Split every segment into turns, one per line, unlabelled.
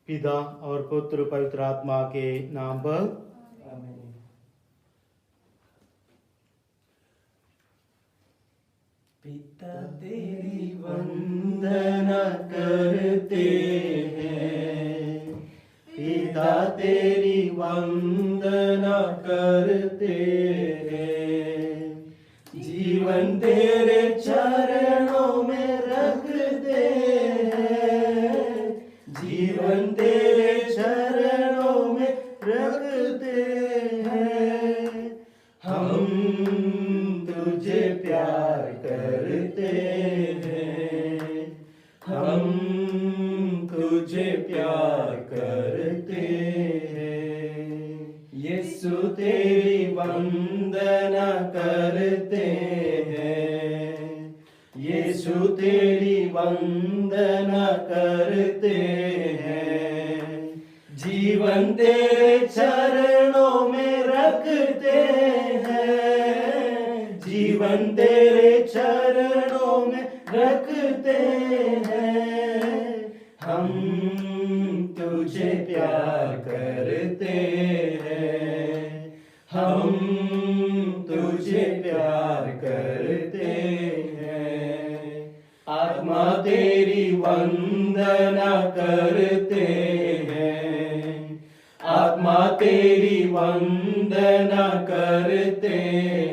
पिता और पुत्र पवित्र आत्मा के नाम पर
आमीन। पिता तेरी वंदना करते हैं, पिता तेरी वंदना करते हैं, जीवन तेरे चरणों में रखते हैं, जीवन तेरे चरणों में रखते हैं। हम तुझे प्यार करते हैं, हम तुझे प्यार करते हैं। यीशु तेरी वंदना करते हैं, यीशु तेरी वंदना करते हैं, जीवन तेरे चरणों में रखते हैं, जीवन तेरे चरणों में रखते हैं। हम तुझे प्यार करते हैं, हम तुझे प्यार करते हैं। आत्मा तेरी वंदना करते हैं, आत्मा तेरी वंदना करते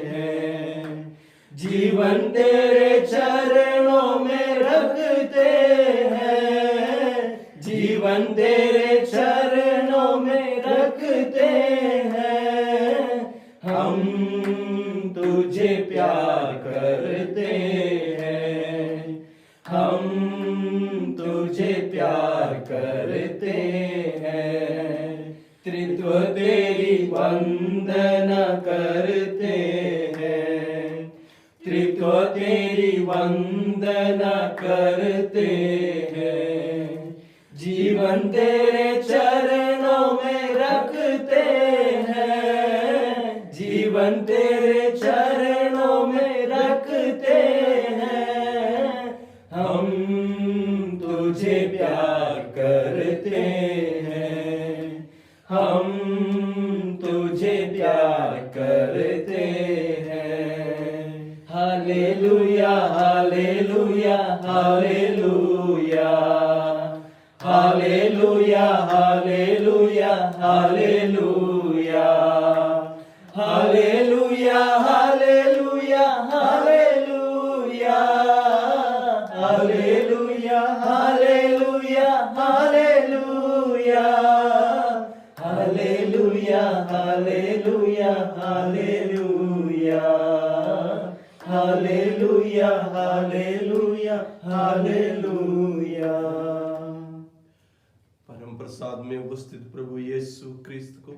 हैं, जीवन तेरे चरणों में रखते हैं, जीवन तेरे चरणों में रखते हैं। हम तुझे प्यार करते हैं, हम तुझे प्यार करते हैं। त्रित्व तेरी वंदना करते हैं, त्रित्व तेरी वंदना करते हैं, जीवन तेरे चरणों में रखते हैं, जीवन तेरे चरणों में रखते हैं। हम तुझे प्यार करते हैं, हम तुझे प्यार करते हैं। Hallelujah hallelujah hallelujah, hallelujah hallelujah hallelujah, hallelujah hallelujah hallelujah, hallelujah hallelujah hallelujah, hallelujah hallelujah hallelujah, hallelujah hallelujah hallelujah.
परम प्रसाद में उपस्थित प्रभु यीशु क्रिस्त को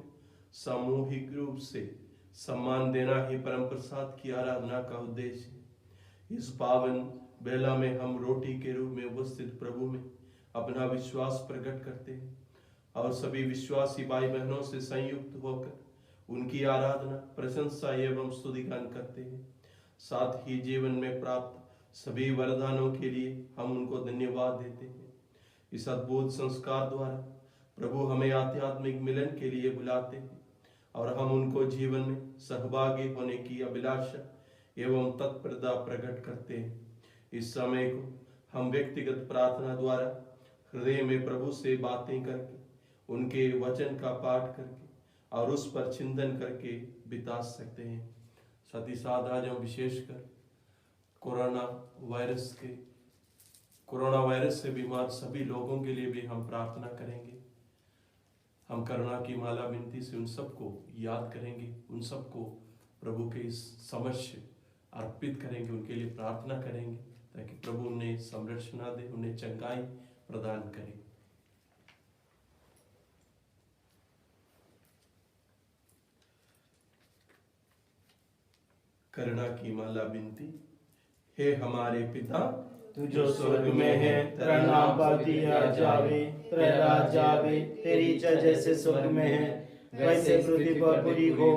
सामूहिक रूप से सम्मान देना ही परम प्रसाद की आराधना का उद्देश्य है। इस पावन बेला में हम रोटी के रूप में उपस्थित प्रभु में अपना विश्वास प्रकट करते हैं और सभी विश्वासी भाई बहनों से संयुक्त होकर उनकी आराधना, प्रशंसा एवं स्तुतिगान करते हैं। साथ ही जीवन में प्राप्त सभी वरदानों के लिए हम उनको धन्यवाद देते हैं। इस अद्भुत संस्कार द्वारा प्रभु हमें आध्यात्मिक मिलन के लिए बुलाते हैं और हम उनको जीवन में सहभागी होने की अभिलाषा एवं तत्परता प्रकट करते हैं। इस समय को हम व्यक्तिगत प्रार्थना द्वारा हृदय में प्रभु से बातें करके, उनके वचन का पाठ करके और उस पर चिंतन करके बिता सकते हैं। साथ ही साथ आज हम विशेषकर कोरोना वायरस से बीमार सभी लोगों के लिए भी हम प्रार्थना करेंगे। हम करुणा की माला विनती से उन सबको याद करेंगे, उन सबको प्रभु के इस समक्ष अर्पित करेंगे, उनके लिए प्रार्थना करेंगे ताकि प्रभु उन्हें संरक्षण दे, उन्हें चंगाई प्रदान करे। करुणा की माला विनती। हे हमारे पिता,
तू जो स्वर्ग में है, तेरा नाम पातिया जावे, तेरा राज आवे, तेरी इच्छा जैसे स्वर्ग में है वैसे पृथ्वी पर पूरी हो।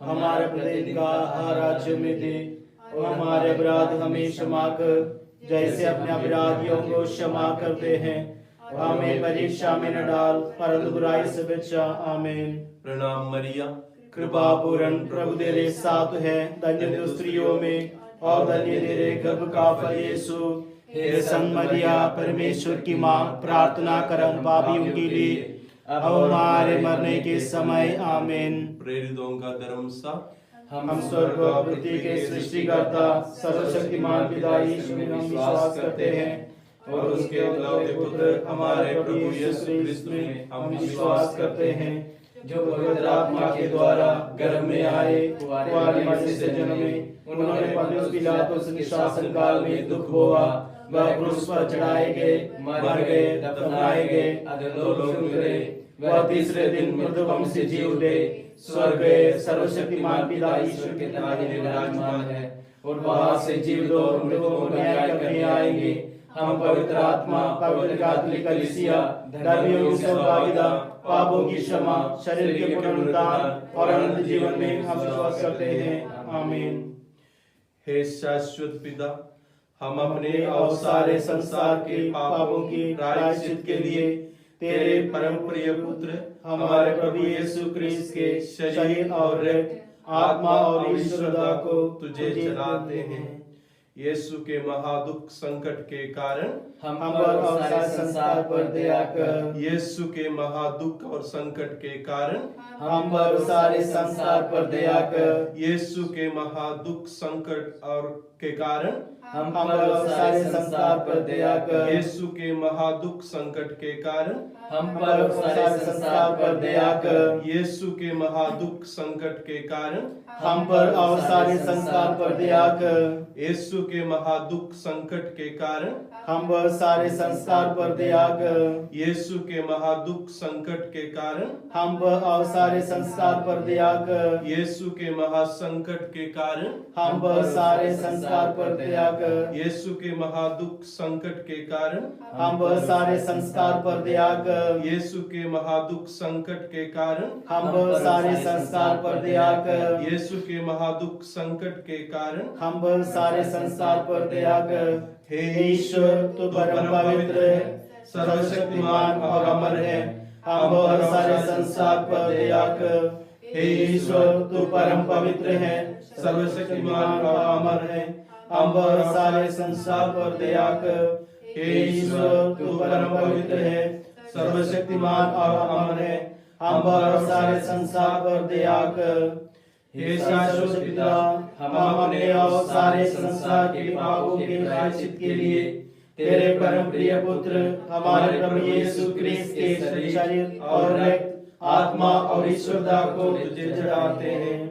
हमारा प्रतिदिन का आहार आज हमें दे, और हमारे अपराध हमें क्षमा कर जैसे अपने अपराधियों को क्षमा करते हैं। हमें परीक्षा में न डाल, परंतु बुराई से बचा। आमीन।
प्रणाम मरिया,
कृपा पूर्ण प्रभु तेरे साथ है, धन्य तू स्त्रियों में और धन्य तेरे गर्भ का फल यीशु। हे संत मरिया, परमेश्वर की माँ, प्रार्थना कर हम पापियों के लिए, अब हमारे मरने के समय। आमीन।
प्रेरितों का धर्म सा,
हम स्वर्ग और पृथ्वी के सृष्टिकर्ता सर्वशक्तिमान पिता यीशु में हम विश्वास करते हैं और उसके इकलौते पुत्र हमारे प्रभु यीशु क्रिस्त में हम विश्वास करते हैं, जो पवित्र आत्मा के द्वारा गर्भ में आए, कुंवारी मरियम से जन्मे, उन्होंने पंतियुस पिलातुस के शासन काल में दुख भोगा, वह क्रूस पर चढ़ाए गए, मर गए, दफनाए गए, अधोलोक में उतरे, वह तीसरे दिन मृतकों से जी उठे, स्वर्ग गए, सर्वशक्तिमान पिता ईश्वर के दाहिने विराजमान है और वहां से जीवित और मृतकों को न्याय करने आएंगे। हम पवित्र आत्मा, पवित्र कैथोलिक कलीसिया, धर्मियों की सहभागिता, पापों की क्षमा, शरीर के पुनरुत्थान और अनंत जीवन में हम विश्वास करते हैं। आमीन।
हे शाश्वत पिता, हम अपने
और सारे संसार के पापों की प्रायश्चित के लिए तेरे परम प्रिय पुत्र हमारे प्रभु यीशु क्रिस्त के शरीर और रक्त, आत्मा और ईश्वरता को
तुझे चढ़ाते हैं। यीशु के महादुख संकट के कारण
हम पर और सारे संसार पर दया कर।
यीशु के महादुख और संकट के कारण
हम पर और सारे संसार पर दया कर।
यीशु के महादुख संकट और के कारण
हम पर और सारे संसार पर दया कर।
यीशु के महादुख संकट के कारण
हम पर और सारे संसार पर दया कर।
यीशु के महादुख संकट के कारण
हम पर और सारे संसार पर दया कर।
यीशु के महादुख संकट के कारण
हम पर सारे संसार पर दया कर।
यीशु के महादुख संकट के कारण
हम पर और सारे संसार पर दया कर।
यीशु के महासंकट के कारण
हम पर सारे संसार पर दया कर।
यीशु के महादुख संकट के कारण
हम पर सारे संस्कार पर दया कर।
यीशु के महादुख संकट के कारण
हम पर सारे संस्कार पर दया कर।
यीशु के महादुख संकट के कारण
हम पर सारे संसार पर दया कर। हे ईश्वर, तू परम पवित्र है, सर्वशक्तिमान और अमर है, हम पर सारे संसार पर दया कर। हे ईश्वर, तू परम पवित्र है, सर्वशक्तिमान और अमर है, हम पर सारे संसार पर दया कर। हे ईश्वर, तू परम पवित्र है, सर्वशक्तिमान और अमर है, हम पर सारे संसार पर दया कर। हे शाश्वत पिता, हम अपने और सारे संसार के पापों के प्रायश्चित के लिए तेरे परम प्रिय पुत्र हमारे प्रभु यीशु क्रिस्त के शरीर और रक्त, आत्मा और ईश्वरता को तुझे चढ़ाते हैं।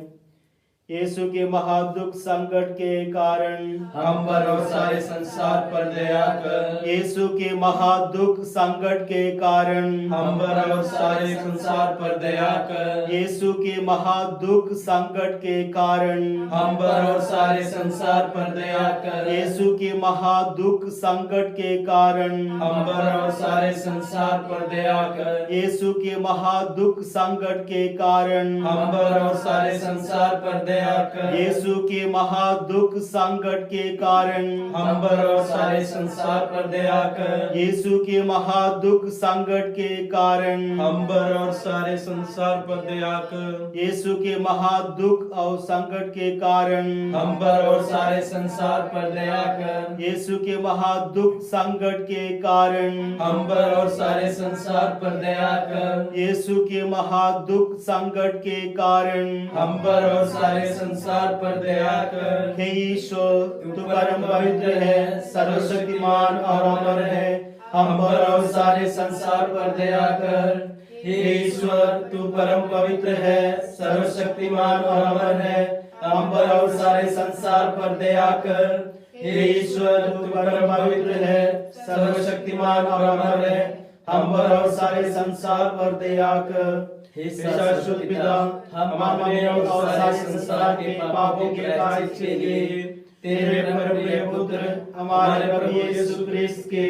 यीशु के महादुख संकट के कारण
हम पर और सारे संसार पर दया कर।
यीशु के महादुख संकट के कारण
हम पर और सारे संसार पर दया कर।
यीशु के महादुख संकट के कारण
हम पर और सारे संसार पर दया कर।
यीशु के महादुख संकट के कारण
हम पर और सारे संसार पर दया कर।
यीशु के महादुख संकट के कारण
हम पर और सारे संसार पर दया कर।
यीशु के महादुख संकट के कारण
हम पर और सारे संसार पर दया कर।
यीशु के महादुख संकट के कारण
हम पर और सारे संसार पर दया कर।
यीशु के महादुख और संकट के कारण
हम पर और सारे संसार पर दया कर।
यीशु के महादुख संकट के कारण
हम पर और सारे संसार पर दया कर।
यीशु के महादुख संकट के कारण
हम पर और सारे संसार पर दया कर।
हे ईश्वर, तू परम पवित्र है, सर्वशक्तिमान और अमर है, हम पर और सारे संसार पर दया कर। हे ईश्वर, तू परम पवित्र है, सर्वशक्तिमान और अमर है, हम पर और सारे संसार पर दया कर। हे ईश्वर, तू परम पवित्र है, सर्वशक्तिमान और अमर है, हम पर और सारे संसार पर दया कर। हे शाश्वत पिता, हम अपने और सारे संसार के पापों के प्रायश्चित के लिए तेरे परम प्रिय पुत्र हमारे प्रभु यीशु क्रिस्त के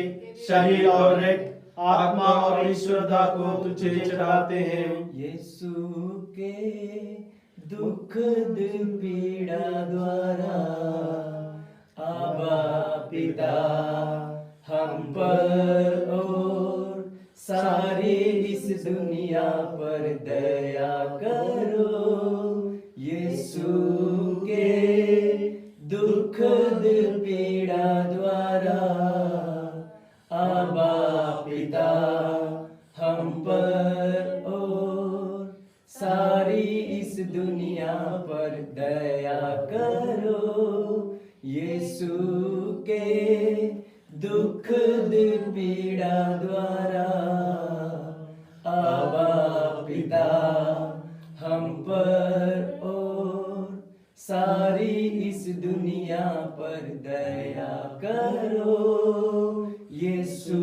शरीर और रक्त, आत्मा और ईश्वरता को तुझे चढ़ाते हैं।
यीशु के दुख पीड़ा द्वारा आबा पिता हम पर और सारी इस दुनिया पर दया करो। यीशु के दुख पीड़ा द्वारा आबा पिता हम पर और सारी इस दुनिया पर दया करो। यीशु के दुख पीड़ा द्वारा आबा पिता हम पर और सारी इस दुनिया पर दया करो। यीशु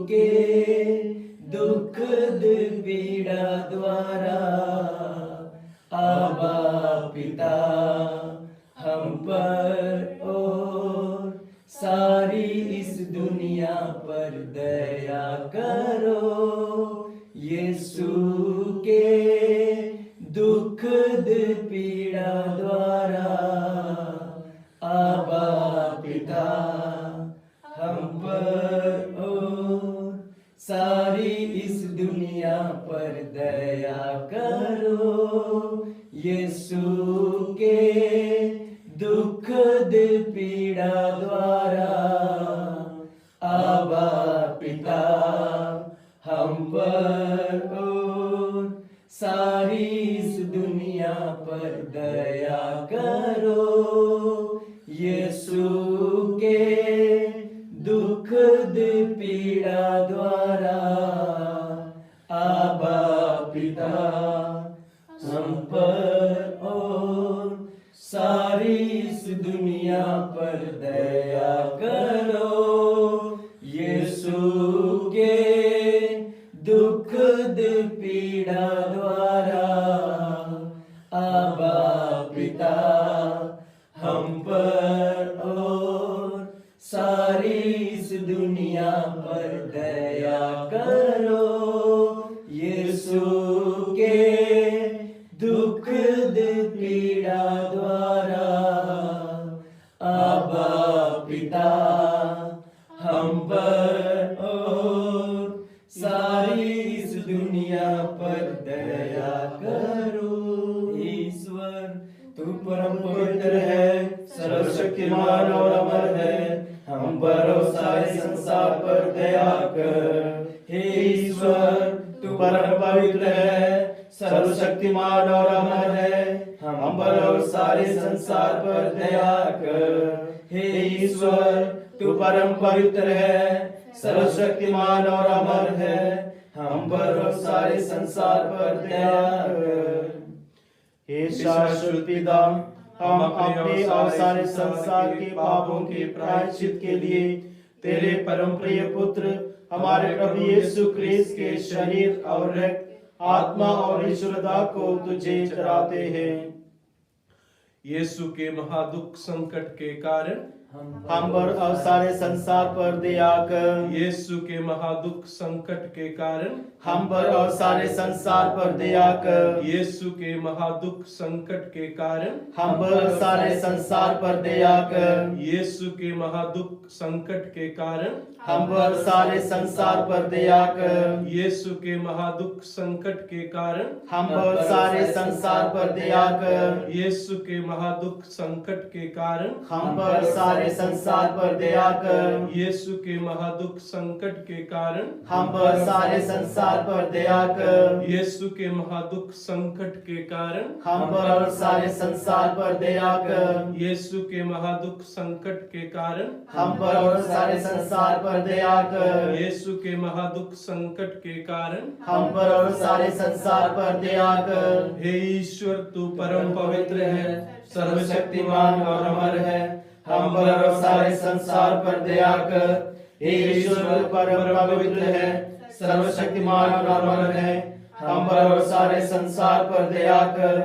के दुख पीड़ा द्वारा आबा पिता हम पर और सारी इस दुनिया पर दया करो। यीशु के दुख पीड़ा द्वारा आबा पिता हम पर और सारी इस दुनिया पर दया करो। यीशु के दुख पीड़ा द्वारा आबा पिता हम पर और सारी इस दुनिया पर दया करो। यीशु के दुख पीड़ा द्वारा आबा पिता हम पर और सारी इस दुनिया पर दया करो। यीशु के दुख पीड़ा द्वारा आबा पिता हम पर और सारी इस दुनिया पर दया करो। यीशु के दुख पीड़ा द्वारा आबा पिता हम पर और सारी इस दुनिया पर दया करो। ईश्वर तू परम पवित्र है, सर्वशक्तिमान और अमर है, हम पर और सारे संसार पर दया कर। हे ईश्वर तू परम पवित्र है, सर्वशक्तिमान और अमर है, हम पर और सारे संसार पर दया कर। हे ईश्वर तू परम पवित्र है, सर्वशक्तिमान और अमर है, हम पर और सारे संसार पर दया कर।
हे शाश्वत पिता, हम अपने और सारे संसार के पापों के प्रायश्चित के लिए तेरे परम प्रिय पुत्र हमारे प्रभु यीशु क्रिस्त के शरीर और रक्त, आत्मा और ईश्वरता को तुझे चढ़ाते हैं।
यीशु के महादुख संकट के कारण
हम पर और सारे संसार पर दया कर।
यीशु के महादुख संकट के कारण
हम पर और सारे संसार पर दया कर।
यीशु के महादुख संकट के कारण
हम पर और सारे संसार पर दया कर।
यीशु के महादुख संकट के कारण
हम पर सारे संसार पर दया कर।
यीशु के महादुख संकट के कारण
हम पर सारे संसार पर दया कर।
यीशु के महादुख संकट के कारण
हम पर सारे संसार पर दया कर।
यीशु के महादुख संकट के कारण
हम पर सारे संसार पर दया कर।
यीशु के महादुख संकट के कारण
हम पर और सारे संसार पर दया कर।
यीशु के महादुख संकट के कारण
हम पर और सारे संसार पर दया कर।
यीशु के महादुख संकट के कारण
हम पर और सारे संसार पर दया कर।
हे ईश्वर तू परम पवित्र है, सर्वशक्तिमान और अमर है,
हम पर और सारे संसार पर दया कर। हे ईश्वर परम पवित्र है, सर्वशक्तिमान और अमर है, हम पर और सारे संसार पर दया कर।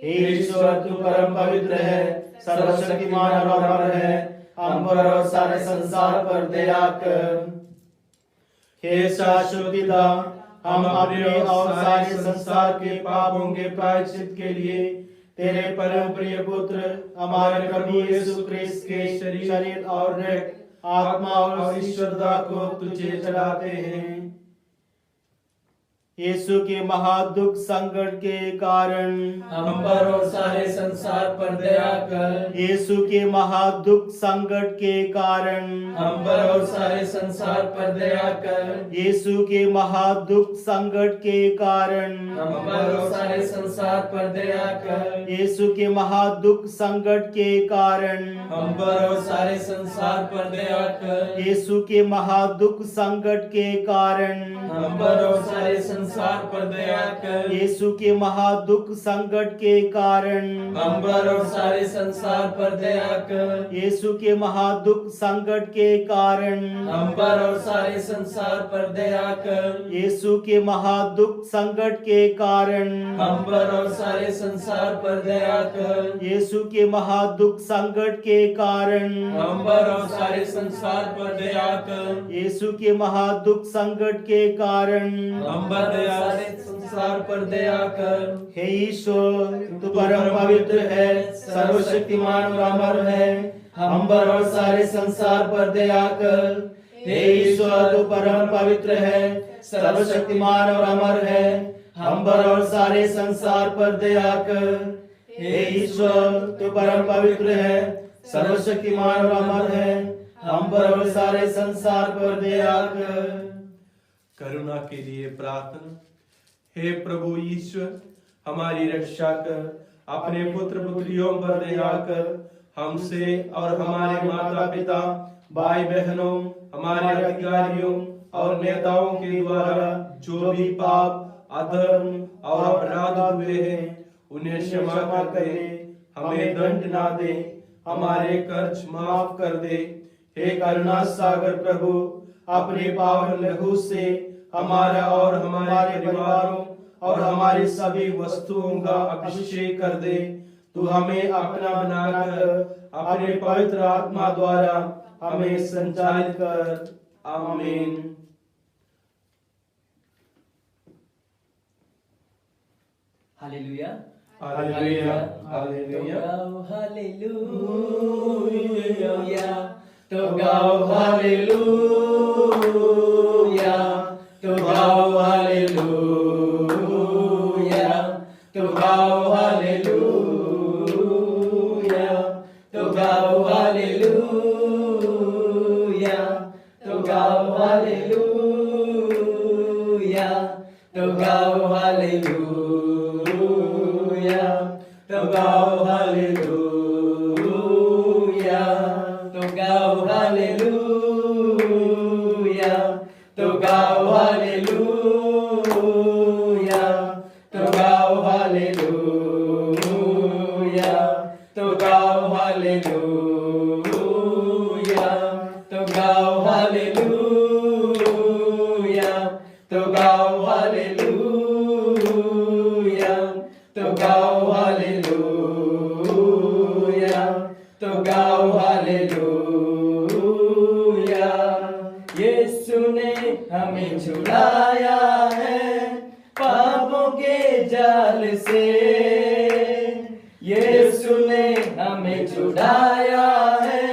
हे ईश्वर तू परम पवित्र है, सर्वशक्तिमान और अमर है, हम पर और सारे संसार पर दया कर। हे शाश्वत पिता, हम अपने और सारे संसार के पापों के प्रायश्चित के लिए तेरे परम प्रिय पुत्र हमारे प्रभु यीशु क्रिस्त के शरीर और रक्त आत्मा और ईश्वरता को तुझे चढ़ाते हैं। यीशु के महादुख संकट के कारण
हम पर और सारे संसार पर दया कर।
यीशु के महादुख संकट के कारण
हम पर और सारे संसार पर दया कर।
यीशु के महादुख संकट के कारण
हम पर और सारे संसार पर दया कर।
यीशु के महादुख संकट के कारण
हम पर और सारे संसार पर दया कर।
यीशु के महादुख संकट के कारण
हम पर और सारे संसार पर दया कर।
यीशु के महादुख संकट के कारण
हम पर और सारे संसार पर दया कर।
यीशु के महादुख संकट के कारण
हम पर और सारे संसार पर दया कर।
यीशु के महादुख संकट के कारण
हम पर और सारे संसार पर दया कर।
यीशु के महादुख संकट के कारण
हम पर और सारे संसार पर दया कर।
यीशु के महादुख संकट के कारण
हम पर सारे संसार पर दया कर।
हे ईश्वर, तू परम पवित्र है, सर्वशक्तिमान और अमर है, हम पर और सारे संसार पर दया कर। हे ईश्वर, तू परम पवित्र है, सर्वशक्तिमान और अमर है, हम पर और सारे संसार पर दया कर। हे ईश्वर, तू परम पवित्र है, सर्वशक्तिमान और अमर है, हम पर और सारे संसार पर दया कर।
करुणा के लिए प्रार्थना। हे प्रभु ईश्वर, हमारी रक्षा कर, अपने पुत्र पुत्रियों पर दया कर, हमसे और हमारे माता पिता, भाई बहनों, हमारे अधिकारियों और नेताओं के द्वारा जो भी पाप, अधर्म और अपराध हुए हैं, उन्हें क्षमा कर दे, हमें दंड ना दे, हमारे कर्ज माफ कर दे। हे करुणा सागर प्रभु, अपने पावन लहू से हमारा और हमारे परिवारों और हमारी सभी वस्तुओं का अभिषेक कर दे। तू हमें अपना बनाकर अपने पवित्र आत्मा द्वारा हमें संचालित कर। आमीन।
हालेलुया।
Hallelujah, hallelujah,
hallelujah. तो गाओ हालेलुया। तो गाओ हालेलुया। तो गाओ हालेलुया। तो गाओ हालेलुया। तो गाओ हालेलुया। तो गाओ हालेलुया। तो गाओ हालेलुया। तो गाओ हालेलुया। तो गाओ हालेलुया। तो गाओ हालेलुया। तो गाओ हालेलुया। तो गाओ हालेलुया। तो गाओ हालेलुया। तो गाओ हालेलुया। तो गाओ हालेलुया। यीशु ने हमें छुड़ाया है पापों के जाल से। यीशु ने हमें छुड़ाया है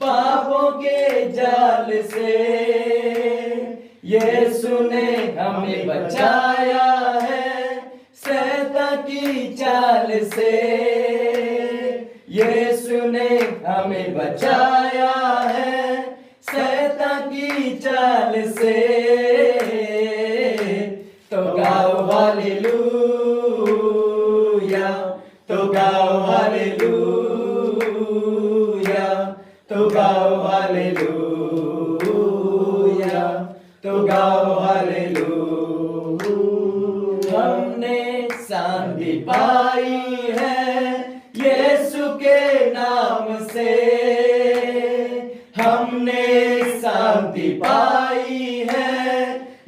पापों के जाल से। यीशु ने हमें बचाया है शैतान की चाल से। यीशु ने हमें बचाया है शैतान की चाल से। तो गाओ हालेलुया। तो गाओ हालेलुया। तो गाओ हालेलुया। तो गाओ हालेलुया। हमने शांति पाई है यीशु के नाम से। हमने शांति पाई है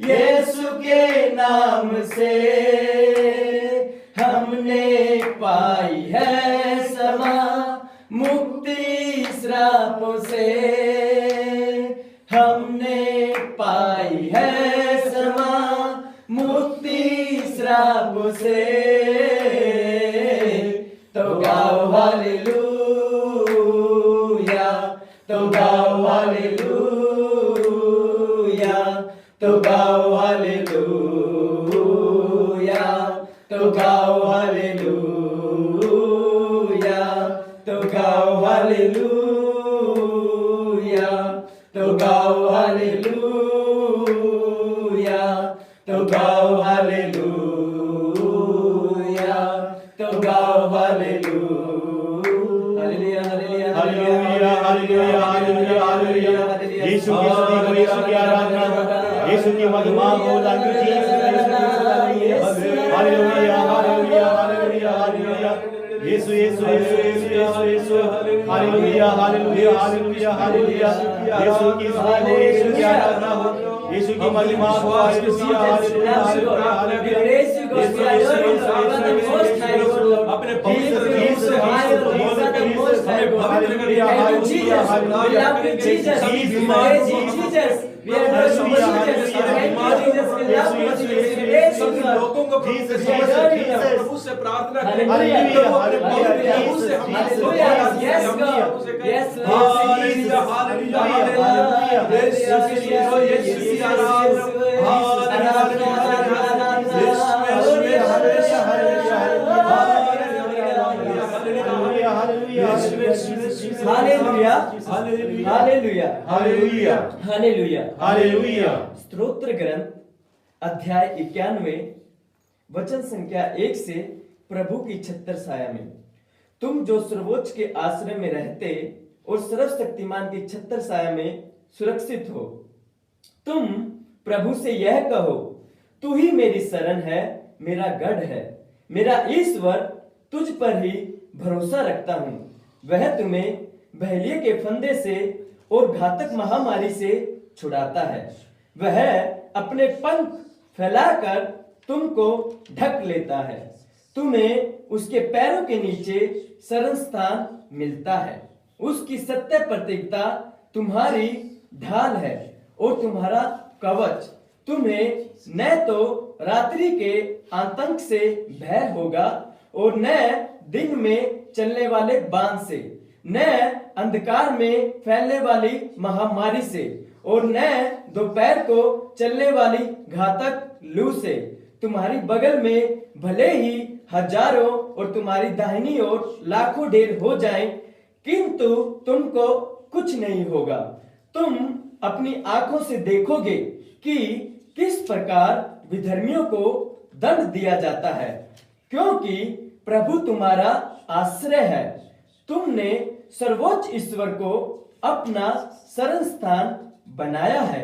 यीशु के नाम से। हमने पाई है समा मुक्ति श्रापों से। हमने पाई है समा मुक्ति श्रापों से। तो गाओ हालेलुया, तो गाओ हालेलुया, तो गाओ हालेलुया, तो गाओ हालेलुया, तो गाओ हालेलुया, तो गाओ हालेलुया, तो गाओ हालेलुया, तो गाओ hallelujah, hallelujah,
hallelujah, hallelujah, hallelujah, hallelujah. यीशु की स्तुति हो, यीशु की आराधना हो, यीशु की महिमा हो। Thank you Jesus, hallelujah, hallelujah, hallelujah, hallelujah. यीशु, यीशु, यीशु, यीशु, यीशु, यीशु। Hallelujah, hallelujah, hallelujah, hallelujah. यीशु की स्तुति हो, यीशु की आराधना हो, यीशु की महिमा हो। Hallelujah, hallelujah, hallelujah, hallelujah.
अपने पवित्र रूप से लोगों को प्रभु से प्रार्थना
hallelujah, hallelujah,
hallelujah,
hallelujah,
hallelujah.
स्तोत्र ग्रंथ अध्याय 91 वचन संख्या 1 से प्रभु की छत्र छाया में। तुम जो सर्वोच्च के आश्रय में रहते और सर्वशक्तिमान की छत्र छाया में सुरक्षित हो, तुम प्रभु से यह कहो, तू ही मेरी शरण है, मेरा गढ़ है, मेरा ईश्वर, तुझ पर ही भरोसा रखता हूं। वह तुम्हें बहेलिये के फंदे से और घातक महामारी से छुड़ाता है। वह अपने पंख फैलाकर तुमको ढक लेता है, तुम्हें उसके पैरों के नीचे शरण स्थान मिलता है। उसकी सत्य प्रतिज्ञा तुम्हारी ढाल है और तुम्हारा कवच। तुम्हें न तो रात्रि के आतंक से भय होगा और न दिन में चलने वाले बाण से, न अंधकार में फैलने वाली महामारी से, और न दोपहर को चलने वाली घातक लू से। तुम्हारी बगल में भले ही हजारों और तुम्हारी दाहिनी ओर लाखों ढेर हो जाएं, किंतु तुमको कुछ नहीं होगा। तुम अपनी आंखों से देखोगे कि किस प्रकार विधर्मियों को दंड दिया जाता है, क्योंकि प्रभु तुम्हारा आश्रय है। तुमने सर्वोच्च ईश्वर को अपना शरण स्थान बनाया है।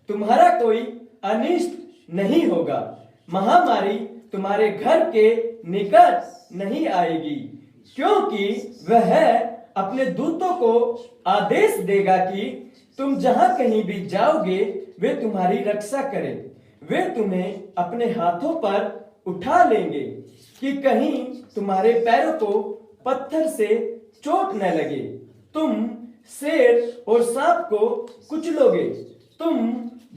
तुम्हारा कोई अनिष्ट नहीं होगा, महामारी तुम्हारे घर के निकट नहीं आएगी, क्योंकि वह अपने दूतों को आदेश देगा कि तुम जहां कहीं भी जाओगे वे तुम्हारी रक्षा करें। वे तुम्हें अपने हाथों पर उठा लेंगे कि कहीं तुम्हारे पैरों को पत्थर से चोट न लगे। तुम शेर और सांप को कुचलोगे, तुम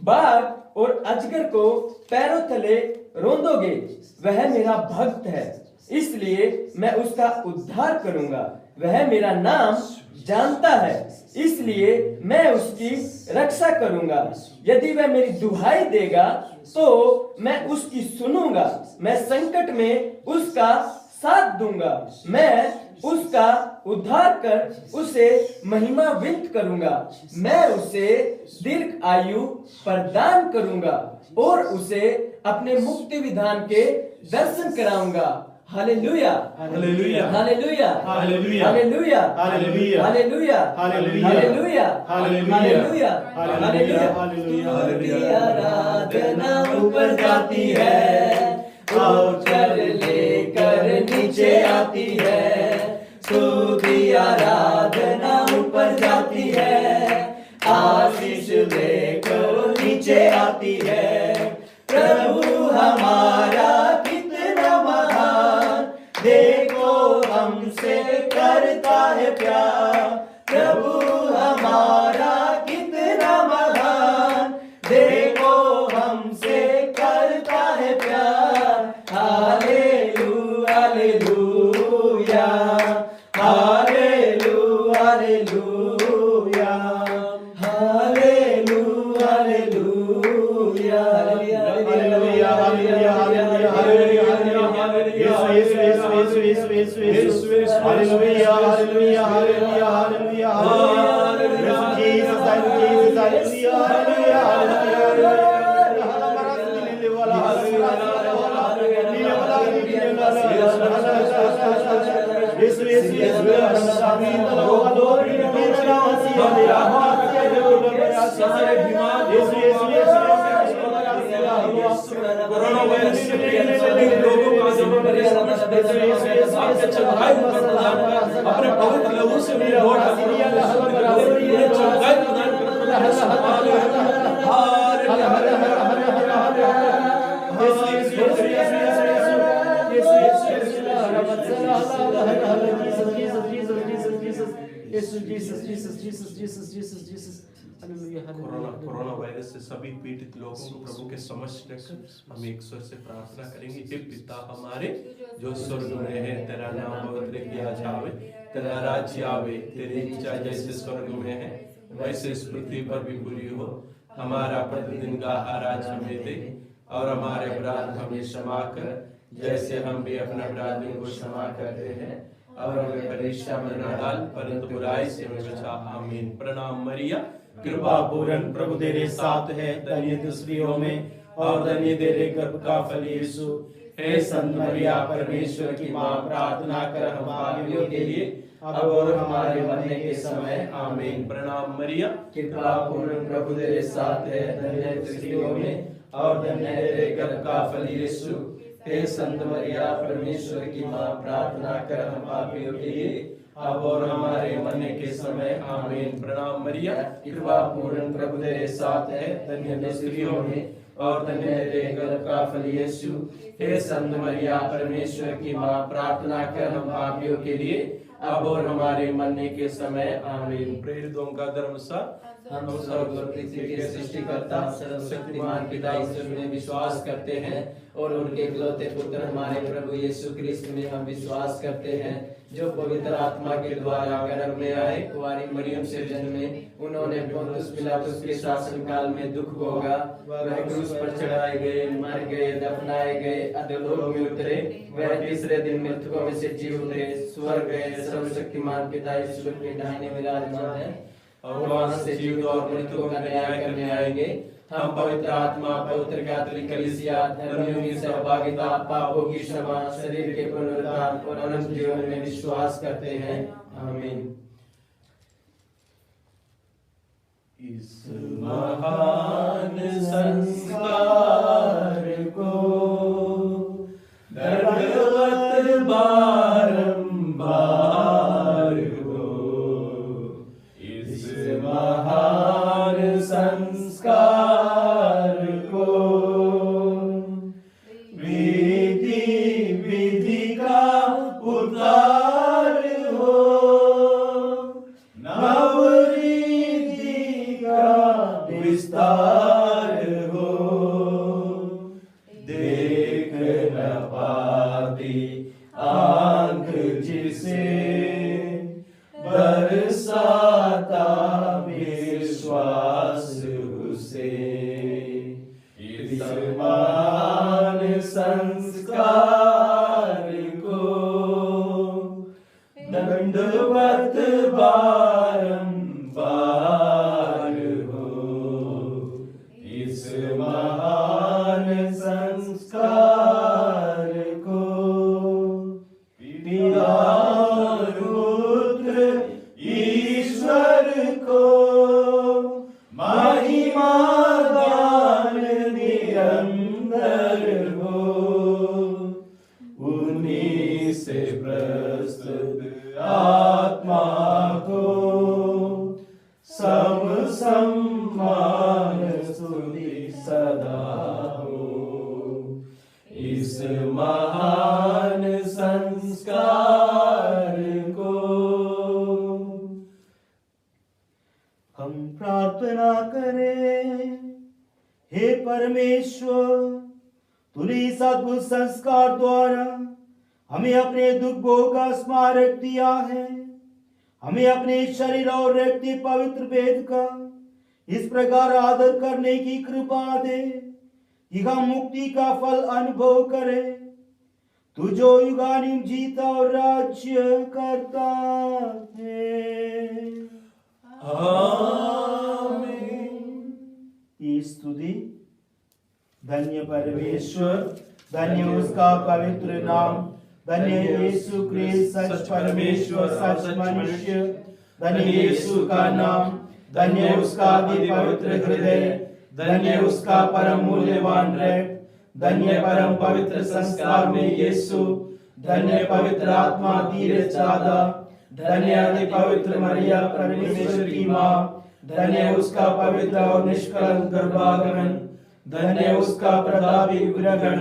बाघ और अजगर को पैरों तले रोंदोगे। वह मेरा भक्त है, इसलिए मैं उसका उद्धार करूंगा। वह मेरा नाम जानता है, इसलिए मैं उसकी रक्षा करूंगा। यदि वह मेरी दुहाई देगा तो मैं उसकी सुनूंगा। मैं संकट में उसका साथ दूंगा। मैं उसका उद्धार कर उसे महिमान्वित करूंगा। मैं उसे दीर्घ आयु प्रदान करूंगा और उसे अपने मुक्ति विधान के दर्शन कराऊंगा। Hallelujah,
hallelujah,
hallelujah,
hallelujah,
hallelujah,
hallelujah,
hallelujah,
hallelujah,
hallelujah,
hallelujah,
hallelujah,
hallelujah,
hallelujah. आराधना ऊपर जाती है और कर लेकर नीचे आती है। स्तुति आराधना ऊपर जाती है, आशीष लेकर नीचे आती है। प्रभु हमारा कितना महान, देखो हमसे करता है प्यार। प्रभु हमारा कितना महान, देखो हमसे करता है प्यार। Hallelujah, hallelujah.
कोरोना वायरस से सभी लोगों को आपके चंगाई प्रदान कर, अपने पवित्र लहू से उन्हें लौट उन्हें चंगाई प्रदान कर। कोरोना वायरस से सभी पीड़ित लोगों को प्रभु के समक्ष रखकर हम एक स्वर से प्रार्थना करेंगे। हे पिता हमारे जो स्वर्ग में है, तेरा नाम पवित्र किया जावे, तेरा राज्य आवे, तेरी इच्छा जैसे स्वर्ग में है वैसे इस पृथ्वी पर भी पूरी हो। हमारा प्रतिदिन का आहार आज हमें दे, और हमारे अपराध हमें क्षमा कर जैसे हम भी अपने अपराधियों को क्षमा करते हैं, और हमें परीक्षा में न डाल परंतु बुराई से हमें बचा। आमीन। प्रणाम मरिया,
कृपा पूर्ण प्रभु तेरे साथ है, धन्य तू स्त्रियों में और धन्य तेरे गर्भ का फल यीशु। हे संत मरिया परमेश्वर की माँ, प्रार्थना कर हम पापियों के लिए अब और हमारे मरने के समय। आमीन।
प्रणाम मरिया,
कृपा पूर्ण प्रभु तेरे साथ है, धन्य तू स्त्रियों में और धन्य तेरे गर्भ का फल यीशु। हे संत मरिया परमेश्वर की माँ, प्रार्थना कर हम पापियों के लिए अब और हमारे मरने के समय। आमीन।
प्रणाम मरिया,
कृपा पूर्ण प्रभु तेरे साथ है, धन्य तू स्त्रियों में और धन्य तेरे गर्भ का फल यीशु। हे संत मरिया परमेश्वर की माँ, प्रार्थना कर हम पापियों के लिए अब और हमारे मरने के समय। आमीन।
प्रेरितों का धर्म सा
हम सब पृथ्वी के सृष्टिकर्ता सर्वशक्तिमान पिता ईश्वर में विश्वास करते हैं और उनके इकलौते पुत्र हमारे प्रभु यीशु ख्रिस्त में हम विश्वास करते हैं, जो पवित्र आत्मा के द्वारा गर्भ में आए, कुंवारी मरियम से जन्मे, उन्होंने पोंतुस पिलातुस के शासन काल में दुख भोगा, वह क्रूस पर चढ़ाए गए, मर गए, दफनाए गए, अधोलोक में उतरे, वह तीसरे दिन मृतकों में से जी उठे, स्वर्ग गए, सर्वशक्तिमान पिता ईश्वर के दाहिने विराजमान है और वहां से जीवित और मृतकों का न्याय करने आएंगे। हम पवित्र आत्मा, पवित्र कैथोलिक कलीसिया, धर्मियों की सहभागिता, पापों की क्षमा, शरीर के पुनरुत्थान और अनंत जीवन में विश्वास करते हैं। आमीन।
इस महान संस्कार को दंडवत बारंबार हो, इस महान संस्कार को विधि विधि का उतार हो, नवरीति का विस्तार हो, देख न पाती आंख जिसे बरसाता विश्वास उसे, इस महान संस्कार को दंडवत बारंबार हो, इस महान संस्कार को पिता पुत्र ईश्वर को महिमा दान निरंतर हो, उन्हीं से प्रस्तुत आत्मा को सम सम्मान स्तुति सदा हो, इस महान संस्कार को।
हम प्रार्थना करें। हे परमेश्वर, तूने इस अद्भुत संस्कार द्वारा हमें अपने दुख भोग का स्मारक दिया है। हमें अपने शरीर और रक्त पवित्र वेद का इस प्रकार आदर करने की कृपा दे कि हम मुक्ति का फल अनुभव करें। तू जो युगानुयुग जीता और राज्य करता है।
आमीन।
ये स्तुति धन्य परमेश्वर, धन्य उसका पवित्र नाम, धन्य यीशु क्रिस्त सच परमेश्वर सच मनुष्य, धन्य यीशु का नाम, धन्य उसका अति पवित्र हृदय, धन्य उसका परम मूल्यवान रक्त, धन्य परम पवित्र संस्कार में यीशु, धन्य पवित्र आत्मा धीरज दादा, धन्य अति पवित्र मरिया परमेश्वर की माँ, धन्य उसका पवित्र और निष्कलंक गर्भागमन, धन्य उसका प्रतापी ग्रहण,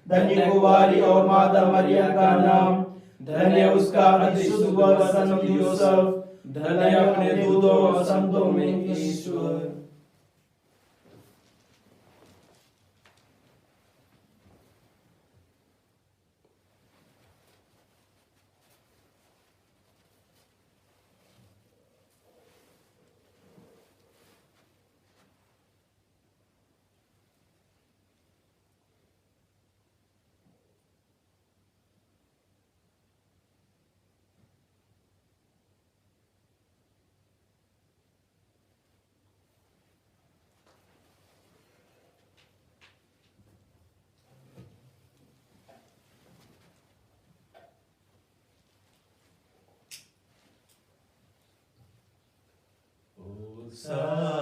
धन्य कुंवारी और माता मरिया का नाम, धन्य उसका अति शुद्ध व संत यूसुफ, धन्य अपने दूतों और संतों में ईश्वर।
सा